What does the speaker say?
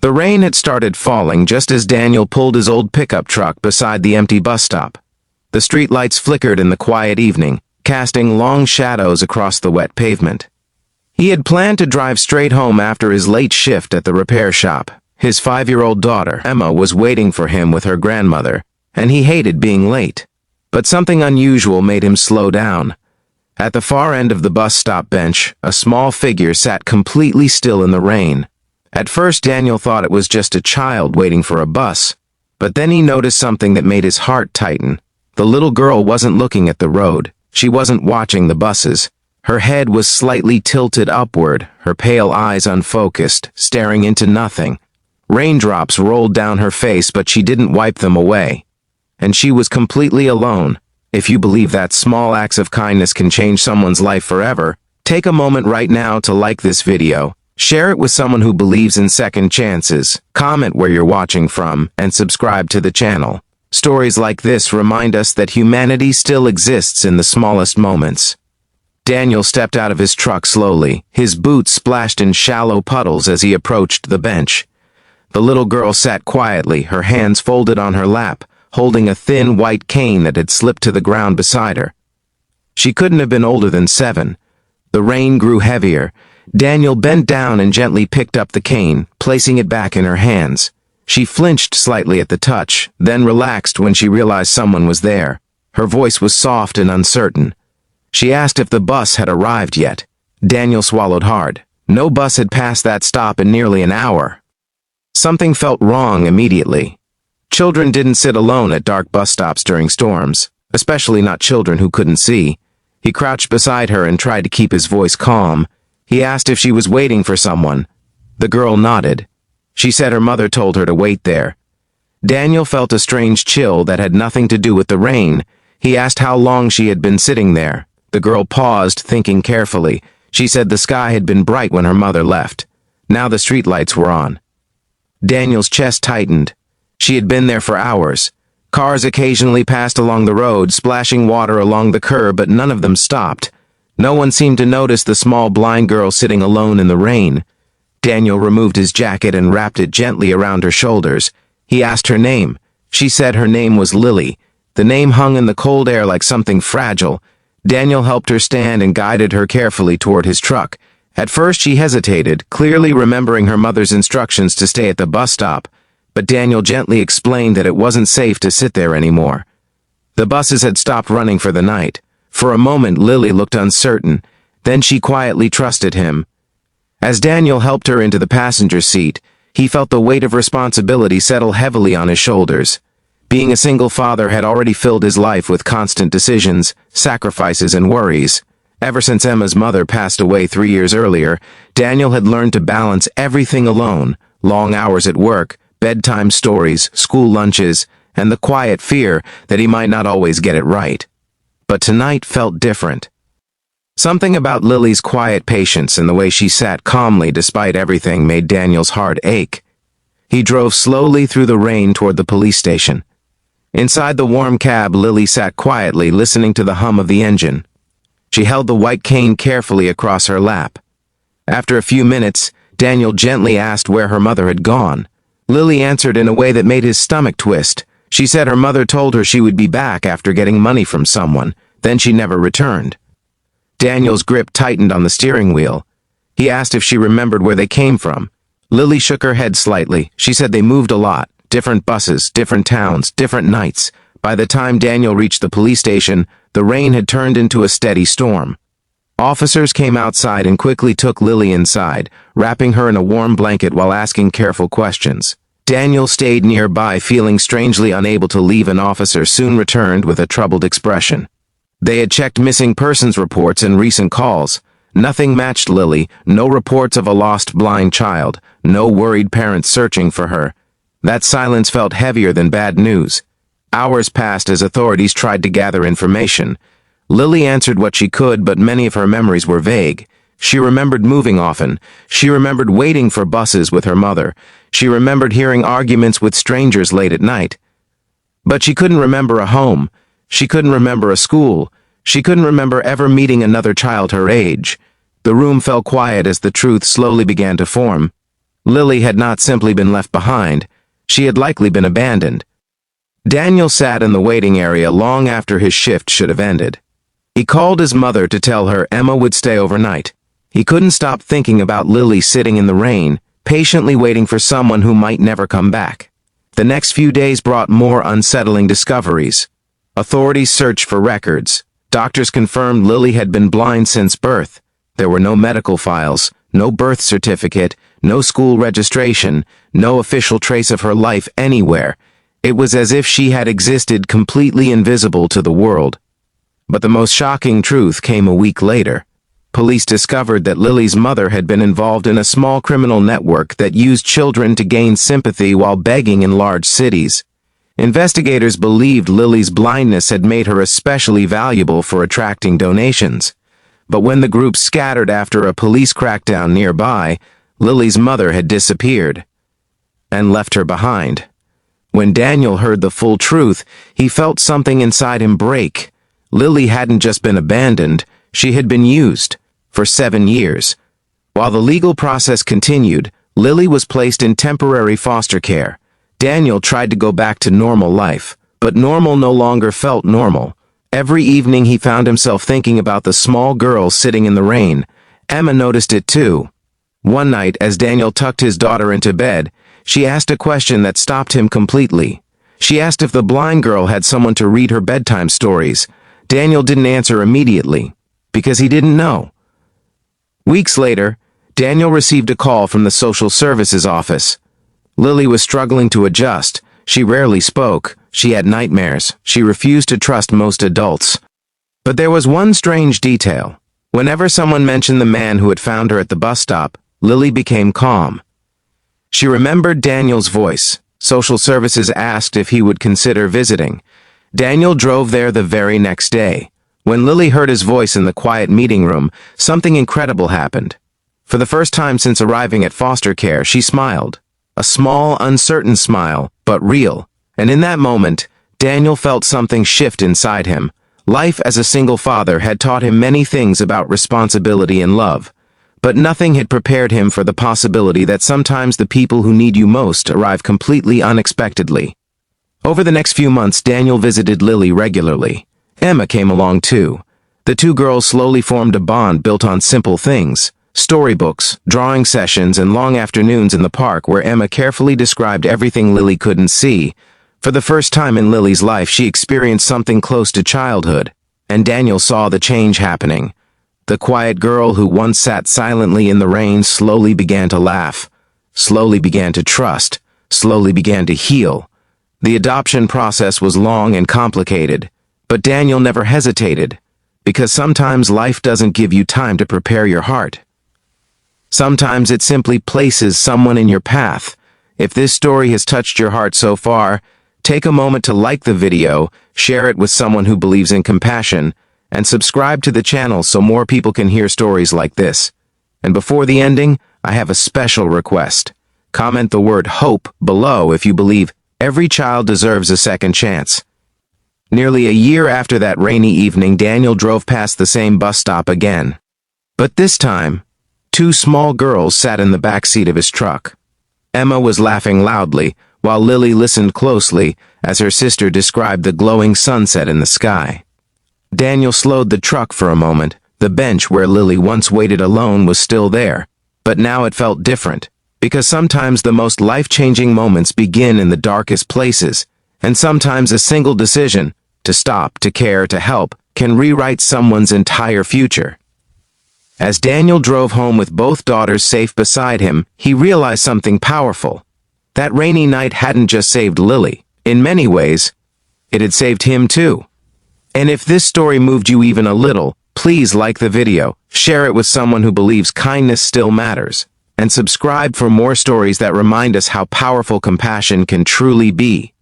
The rain had started falling just as Daniel pulled his old pickup truck beside the empty bus stop. The streetlights flickered in the quiet evening, casting long shadows across the wet pavement. He had planned to drive straight home after his late shift at the repair shop. His 5-year-old daughter, Emma, was waiting for him with her grandmother, and he hated being late. But something unusual made him slow down. At the far end of the bus stop bench, a small figure sat completely still in the rain. At first, Daniel thought it was just a child waiting for a bus, but then he noticed something that made his heart tighten. The little girl wasn't looking at the road. She wasn't watching the buses. Her head was slightly tilted upward, her pale eyes unfocused, staring into nothing. Raindrops rolled down her face, but she didn't wipe them away. And she was completely alone. If you believe that small acts of kindness can change someone's life forever, take a moment right now to like this video, share it with someone who believes in second chances, comment where you're watching from, and subscribe to the channel. Stories like this remind us that humanity still exists in the smallest moments. Daniel stepped out of his truck slowly. His boots splashed in shallow puddles as he approached the bench. The little girl sat quietly, her hands folded on her lap, holding a thin white cane that had slipped to the ground beside her. She couldn't have been older than 7. The rain grew heavier. Daniel bent down and gently picked up the cane, placing it back in her hands. She flinched slightly at the touch, then relaxed when she realized someone was there. Her voice was soft and uncertain. She asked if the bus had arrived yet. Daniel swallowed hard. No bus had passed that stop in nearly an hour. Something felt wrong immediately. Children didn't sit alone at dark bus stops during storms, especially not children who couldn't see. He crouched beside her and tried to keep his voice calm. He asked if she was waiting for someone. The girl nodded. She said her mother told her to wait there. Daniel felt a strange chill that had nothing to do with the rain. He asked how long she had been sitting there. The girl paused, thinking carefully. She said the sky had been bright when her mother left. Now the streetlights were on. Daniel's chest tightened. She had been there for hours. Cars occasionally passed along the road, splashing water along the curb, but none of them stopped. No one seemed to notice the small blind girl sitting alone in the rain. Daniel removed his jacket and wrapped it gently around her shoulders. He asked her name. She said her name was Lily. The name hung in the cold air like something fragile. Daniel helped her stand and guided her carefully toward his truck. At first she hesitated, clearly remembering her mother's instructions to stay at the bus stop, but Daniel gently explained that it wasn't safe to sit there anymore. The buses had stopped running for the night. For a moment Lily looked uncertain, then she quietly trusted him. As Daniel helped her into the passenger seat, he felt the weight of responsibility settle heavily on his shoulders. Being a single father had already filled his life with constant decisions, sacrifices, and worries. Ever since Emma's mother passed away 3 years earlier, Daniel had learned to balance everything alone: long hours at work, bedtime stories, school lunches, and the quiet fear that he might not always get it right. But tonight felt different. Something about Lily's quiet patience and the way she sat calmly despite everything made Daniel's heart ache. He drove slowly through the rain toward the police station. Inside the warm cab, Lily sat quietly, listening to the hum of the engine. She held the white cane carefully across her lap. After a few minutes, Daniel gently asked where her mother had gone. Lily answered in a way that made his stomach twist. She said her mother told her she would be back after getting money from someone, then she never returned. Daniel's grip tightened on the steering wheel. He asked if she remembered where they came from. Lily shook her head slightly. She said they moved a lot. Different buses, different towns, different nights. By the time Daniel reached the police station, the rain had turned into a steady storm. Officers came outside and quickly took Lily inside, wrapping her in a warm blanket while asking careful questions. Daniel stayed nearby, feeling strangely unable to leave. An officer soon returned with a troubled expression. They had checked missing persons reports and recent calls. Nothing matched Lily, no reports of a lost blind child, no worried parents searching for her. That silence felt heavier than bad news. Hours passed as authorities tried to gather information. Lily answered what she could, but many of her memories were vague. She remembered moving often. She remembered waiting for buses with her mother. She remembered hearing arguments with strangers late at night. But she couldn't remember a home. She couldn't remember a school. She couldn't remember ever meeting another child her age. The room fell quiet as the truth slowly began to form. Lily had not simply been left behind, she had likely been abandoned. Daniel sat in the waiting area long after his shift should have ended. He called his mother to tell her Emma would stay overnight. He couldn't stop thinking about Lily sitting in the rain, patiently waiting for someone who might never come back. The next few days brought more unsettling discoveries. Authorities searched for records. Doctors confirmed Lily had been blind since birth. There were no medical files, no birth certificate, no school registration, no official trace of her life anywhere. It was as if she had existed completely invisible to the world. But the most shocking truth came a week later. Police discovered that Lily's mother had been involved in a small criminal network that used children to gain sympathy while begging in large cities. Investigators believed Lily's blindness had made her especially valuable for attracting donations. But when the group scattered after a police crackdown nearby, Lily's mother had disappeared and left her behind. When Daniel heard the full truth, he felt something inside him break. Lily hadn't just been abandoned, she had been used. For 7 years. While the legal process continued, Lily was placed in temporary foster care. Daniel tried to go back to normal life, but normal no longer felt normal. Every evening he found himself thinking about the small girl sitting in the rain. Emma noticed it too. One night, as Daniel tucked his daughter into bed, she asked a question that stopped him completely. She asked if the blind girl had someone to read her bedtime stories. Daniel didn't answer immediately, because he didn't know. Weeks later, Daniel received a call from the social services office. Lily was struggling to adjust. She rarely spoke. She had nightmares. She refused to trust most adults. But there was one strange detail. Whenever someone mentioned the man who had found her at the bus stop, Lily became calm. She remembered Daniel's voice. Social services asked if he would consider visiting. Daniel drove there the very next day. When Lily heard his voice in the quiet meeting room, something incredible happened. For the first time since arriving at foster care, she smiled. A small, uncertain smile, but real. And in that moment, Daniel felt something shift inside him. Life as a single father had taught him many things about responsibility and love. But nothing had prepared him for the possibility that sometimes the people who need you most arrive completely unexpectedly. Over the next few months, Daniel visited Lily regularly. Emma came along too. The two girls slowly formed a bond built on simple things. Storybooks, drawing sessions, and long afternoons in the park where Emma carefully described everything Lily couldn't see. For the first time in Lily's life, she experienced something close to childhood, and Daniel saw the change happening. The quiet girl who once sat silently in the rain slowly began to laugh, slowly began to trust, slowly began to heal. The adoption process was long and complicated. But Daniel never hesitated, because sometimes life doesn't give you time to prepare your heart. Sometimes it simply places someone in your path. If this story has touched your heart so far, take a moment to like the video, share it with someone who believes in compassion, and subscribe to the channel so more people can hear stories like this. And before the ending, I have a special request. Comment the word hope below if you believe every child deserves a second chance. Nearly a year after that rainy evening, Daniel drove past the same bus stop again. But this time, two small girls sat in the back seat of his truck. Emma was laughing loudly, while Lily listened closely as her sister described the glowing sunset in the sky. Daniel slowed the truck for a moment. The bench where Lily once waited alone was still there, but now it felt different, because sometimes the most life-changing moments begin in the darkest places. And sometimes a single decision, to stop, to care, to help, can rewrite someone's entire future. As Daniel drove home with both daughters safe beside him, he realized something powerful. That rainy night hadn't just saved Lily. In many ways, it had saved him too. And if this story moved you even a little, please like the video, share it with someone who believes kindness still matters, and subscribe for more stories that remind us how powerful compassion can truly be.